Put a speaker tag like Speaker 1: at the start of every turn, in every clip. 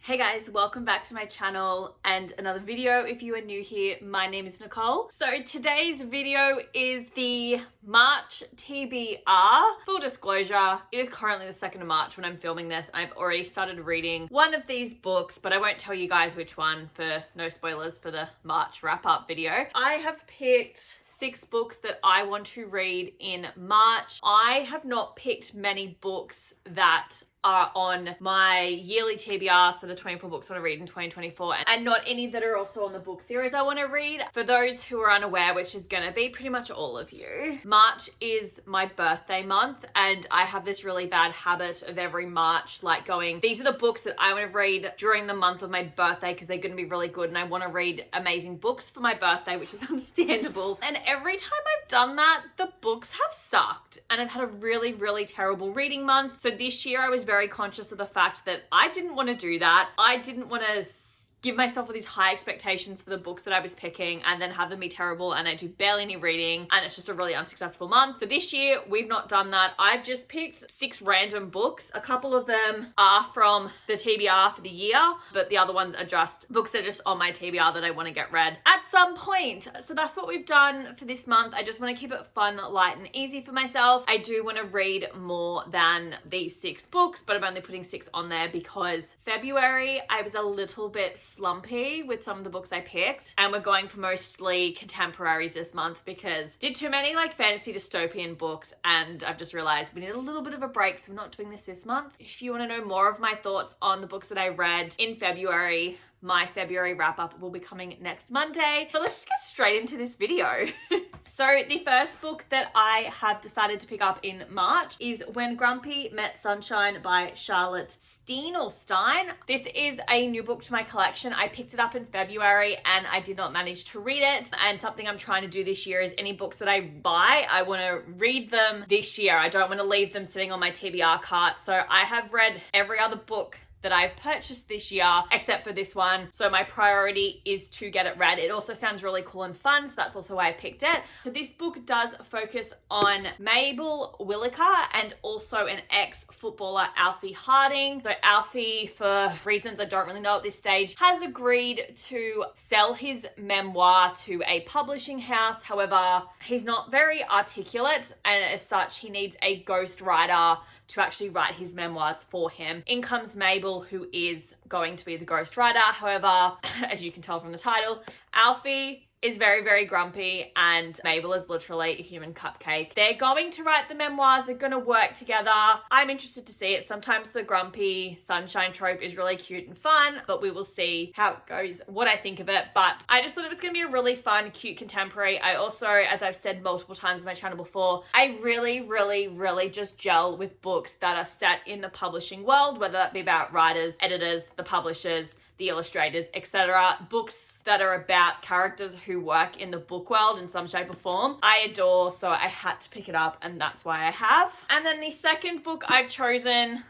Speaker 1: Hey guys, welcome back to my channel and another video if you are new here. My name is Nicole. So today's video is the March TBR. Full disclosure, it is currently the 2nd of March when I'm filming this. I've already started reading one of these books, but I won't tell you guys which one for no spoilers for the March wrap-up video. I have picked 6 books that I want to read in March. I have not picked many books that are on my yearly TBR, so the 24 books I want to read in 2024, and not any that are also on the book series I want to read. For those who are unaware, which is going to be pretty much all of you, March is my birthday month, and I have this really bad habit of every March like going, these are the books that I want to read during the month of my birthday because they're going to be really good and I want to read amazing books for my birthday, which is understandable. And every time I've done that, the books have sucked and I've had a really, really terrible reading month. So this year I was very conscious of the fact that I didn't want to do that. I didn't want to give myself all these high expectations for the books that I was picking and then have them be terrible and I do barely any reading and it's just a really unsuccessful month. For this year, we've not done that. I've just picked 6 random books. A couple of them are from the TBR for the year, but the other ones are just books that are just on my TBR that I want to get read at some point. So that's what we've done for this month. I just want to keep it fun, light and easy for myself. I do want to read more than these 6 books, but I'm only putting 6 on there because February, I was a little bit slumpy with some of the books I picked, and we're going for mostly contemporaries this month because did too many like fantasy dystopian books and I've just realized we need a little bit of a break, so we're not doing this month. If you want to know more of my thoughts on the books that I read in February, my February wrap-up will be coming next Monday. But let's just get straight into this video. So the first book that I have decided to pick up in March is When Grumpy Met Sunshine by Charlotte Steen or Stein. This is a new book to my collection. I picked it up in February and I did not manage to read it. And something I'm trying to do this year is any books that I buy, I want to read them this year. I don't want to leave them sitting on my TBR cart. So I have read every other book that I've purchased this year except for this one, so my priority is to get it read. It also sounds really cool and fun, so that's also why I picked it. So this book does focus on Mabel Williker and also an ex-footballer, Alfie Harding. So Alfie, for reasons I don't really know at this stage, has agreed to sell his memoir to a publishing house. However, he's not very articulate and as such he needs a ghostwriter to actually write his memoirs for him. In comes Mabel, who is going to be the ghostwriter. However, as you can tell from the title, Alfie is very, very grumpy and Mabel is literally a human cupcake. They're going to write the memoirs, they're going to work together. I'm interested to see it. Sometimes the grumpy sunshine trope is really cute and fun, but we will see how it goes, what I think of it. But I just thought it was going to be a really fun, cute contemporary. I also, as I've said multiple times on my channel before, I really, really, really just gel with books that are set in the publishing world, whether that be about writers, editors, the publishers, the illustrators, etc. Books that are about characters who work in the book world in some shape or form, I adore, so I had to pick it up and that's why I have. And then the second book I've chosen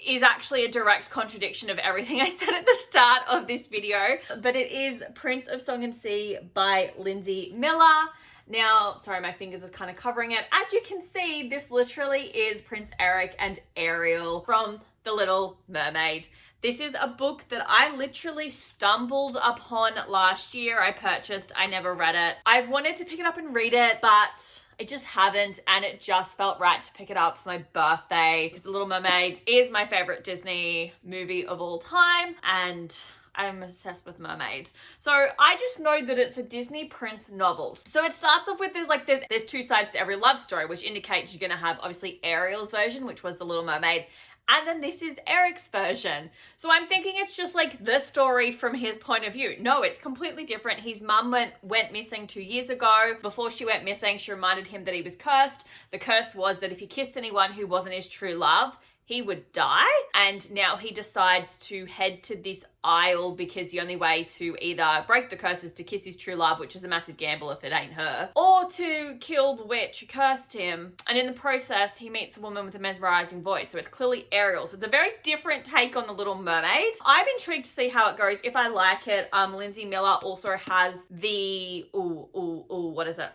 Speaker 1: is actually a direct contradiction of everything I said at the start of this video, but it is Prince of Song and Sea by Lindsay Miller. Now, sorry, my fingers are kind of covering it. As you can see, this literally is Prince Eric and Ariel from The Little Mermaid. This is a book that I literally stumbled upon last year. I purchased, I never read it. I've wanted to pick it up and read it, but I just haven't, and it just felt right to pick it up for my birthday because The Little Mermaid is my favorite Disney movie of all time, and I'm obsessed with mermaids. So I just know that it's a Disney Prince novel. So it starts off with there's 2 sides to every love story, which indicates you're going to have obviously Ariel's version, which was The Little Mermaid, and then this is Eric's version. So I'm thinking it's just like the story from his point of view. No, it's completely different. His mum went missing 2 years ago. Before she went missing, she reminded him that he was cursed. The curse was that if he kissed anyone who wasn't his true love, he would die. And now he decides to head to this isle because the only way to either break the curse is to kiss his true love, which is a massive gamble if it ain't her, or to kill the witch who cursed him. And in the process, he meets a woman with a mesmerizing voice. So it's clearly Ariel. So it's a very different take on The Little Mermaid. I'm intrigued to see how it goes, if I like it. Lindsay Miller also has the, what is it?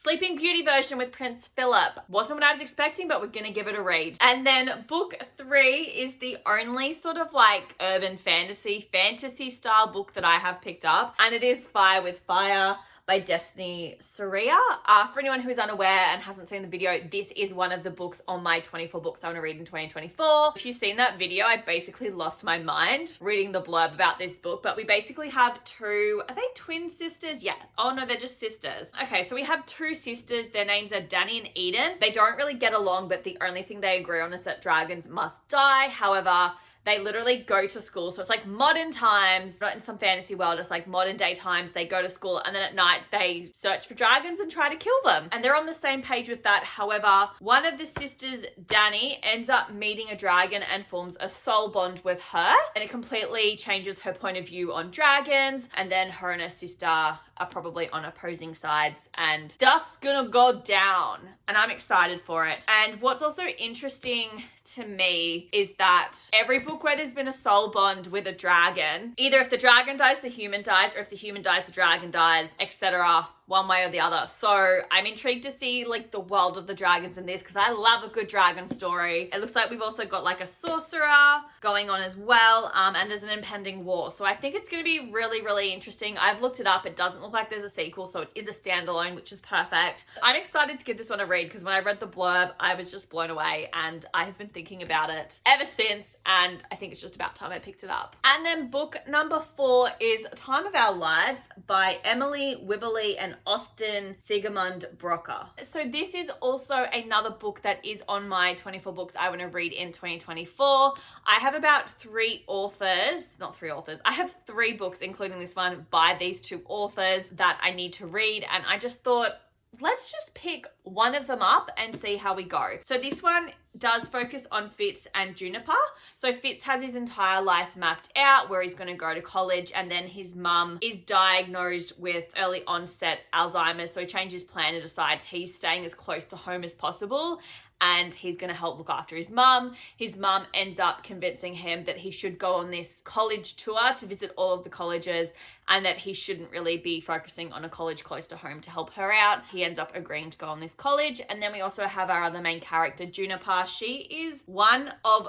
Speaker 1: Sleeping Beauty version with Prince Philip. Wasn't what I was expecting, but we're gonna give it a read. And then book 3 is the only sort of like urban fantasy style book that I have picked up, and it is Fire with Fire by Destiny Surya. For anyone who is unaware and hasn't seen the video, this is one of the books on my 24 books I want to read in 2024. If you've seen that video, I basically lost my mind reading the blurb about this book, but we basically have two, are they twin sisters? Yeah. Oh no, they're just sisters. Okay, so we have two sisters. Their names are Danny and Eden. They don't really get along, but the only thing they agree on is that dragons must die. However, they literally go to school. So it's like modern times, not in some fantasy world, it's like modern day times. They go to school and then at night they search for dragons and try to kill them. And they're on the same page with that. However, one of the sisters, Danny, ends up meeting a dragon and forms a soul bond with her. And it completely changes her point of view on dragons. And then her and her sister are probably on opposing sides and stuff's gonna go down. And I'm excited for it. And what's also interesting to me is that every book where there's been a soul bond with a dragon, either if the dragon dies, the human dies, or if the human dies, the dragon dies, etc., one way or the other. So I'm intrigued to see like the world of the dragons in this, because I love a good dragon story. It looks like we've also got like a sorcerer going on as well, and there's an impending war. So I think it's going to be really, really interesting. I've looked it up. It doesn't look like there's a sequel, so it is a standalone, which is perfect. I'm excited to give this one a read because when I read the blurb, I was just blown away, and I have been thinking about it ever since, and I think it's just about time I picked it up. And then book number 4 is Time of Our Lives by Emily Wibberley and Austin Siegemund-broka. So this is also another book that is on my 24 books I want to read in 2024. I have about 3 authors, not 3 authors, I have 3 books, including this one, by these 2 authors that I need to read, and I just thought, let's just pick one of them up and see how we go. So this one does focus on Fitz and Juniper. So Fitz has his entire life mapped out, where he's going to go to college, and then his mum is diagnosed with early onset Alzheimer's. So he changes plan and decides he's staying as close to home as possible, and he's going to help look after his mum. His mum ends up convincing him that he should go on this college tour to visit all of the colleges, and that he shouldn't really be focusing on a college close to home to help her out. He ends up agreeing to go on this college. And then we also have our other main character, Juniper. She is one of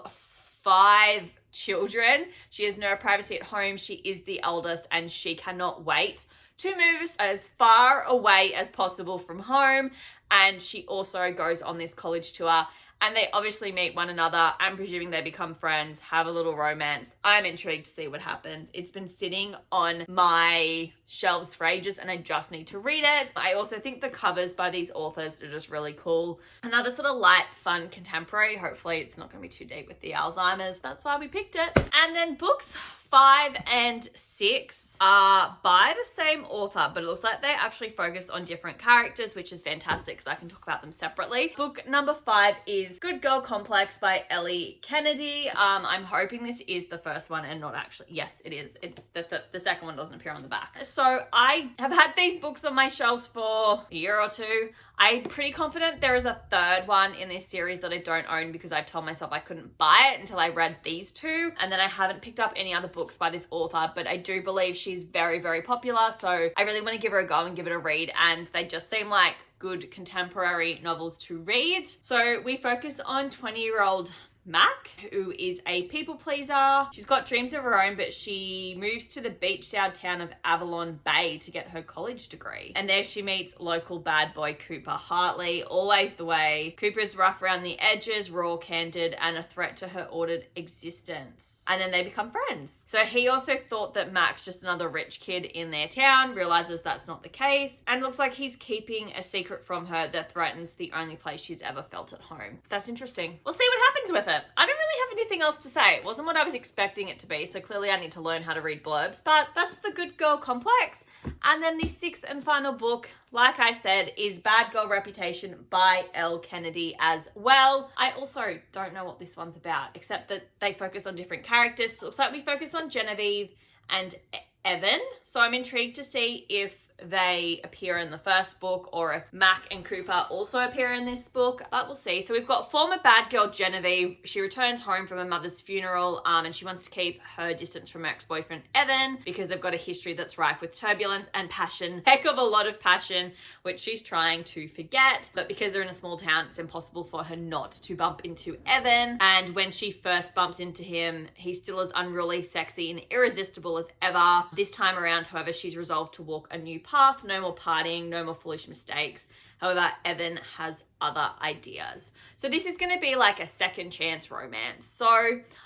Speaker 1: 5 children. She has no privacy at home. She is the eldest, and she cannot wait to move as far away as possible from home. And she also goes on this college tour, and they obviously meet one another. I'm presuming they become friends, have a little romance. I'm intrigued to see what happens. It's been sitting on my shelves for ages, and I just need to read it. I also think the covers by these authors are just really cool. Another sort of light, fun contemporary. Hopefully it's not going to be too deep with the Alzheimer's. That's why we picked it. And then books 5 and 6 are by the same author, but it looks like they actually focused on different characters, which is fantastic because I can talk about them separately. Book number 5 is Good Girl Complex by Ellie Kennedy. I'm hoping this is the first one and not actually, yes, it is. The second one doesn't appear on the back. So I have had these books on my shelves for a year or 2. I'm pretty confident there is a 3rd one in this series that I don't own because I've told myself I couldn't buy it until I read these 2. And then I haven't picked up any other books by this author, but I do believe she's very, very popular. So I really want to give her a go and give it a read. And they just seem like good contemporary novels to read. So we focus on 20-year-old Mac, who is a people pleaser. She's got dreams of her own, but she moves to the beachside town of Avalon Bay to get her college degree. And there she meets local bad boy Cooper Hartley, always the way. Cooper's rough around the edges, raw, candid, and a threat to her ordered existence. And then they become friends. So he also thought that Mac's just another rich kid in their town, realizes that's not the case, and looks like he's keeping a secret from her that threatens the only place she's ever felt at home. That's interesting. We'll see what happens with it. I don't really have anything else to say. It wasn't what I was expecting it to be, so clearly I need to learn how to read blurbs, but that's the Good Girl Complex. And then the 6th and final book, like I said, is Bad Girl Reputation by Elle Kennedy as well. I also don't know what this one's about, except that they focus on different characters. So it looks like we focus on Genevieve and Evan. So I'm intrigued to see if they appear in the first book or if Mac and Cooper also appear in this book, but we'll see. So we've got former bad girl Genevieve. She returns home from her mother's funeral and she wants to keep her distance from her ex-boyfriend Evan because they've got a history that's rife with turbulence and passion, heck of a lot of passion, which she's trying to forget. But because they're in a small town, it's impossible for her not to bump into Evan. And when she first bumps into him, he's still as unruly, sexy, and irresistible as ever. This time around, however, she's resolved to walk a new path. No more partying, no more foolish mistakes. However, Evan has other ideas. So this is going to be like a second chance romance. So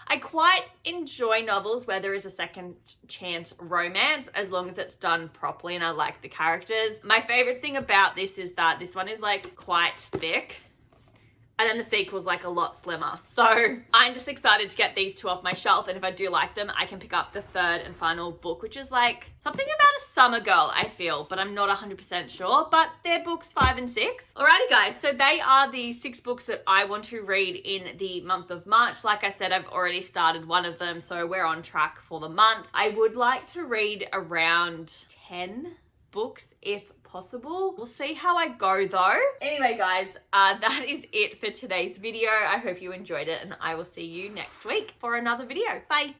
Speaker 1: I quite enjoy novels where there is a second chance romance as long as it's done properly and I like the characters. My favorite thing about this is that this one is like quite thick. And then the sequel's like a lot slimmer. So I'm just excited to get these two off my shelf. And if I do like them, I can pick up the third and final book, which is like something about a summer girl, I feel, but I'm not 100% sure. But they're books 5 and 6. Alrighty guys, so they are the 6 books that I want to read in the month of March. Like I said, I've already started one of them, so we're on track for the month. I would like to read around 10 books if possible. We'll see how I go though. Anyway guys, that is it for today's video. I hope you enjoyed it and I will see you next week for another video. Bye.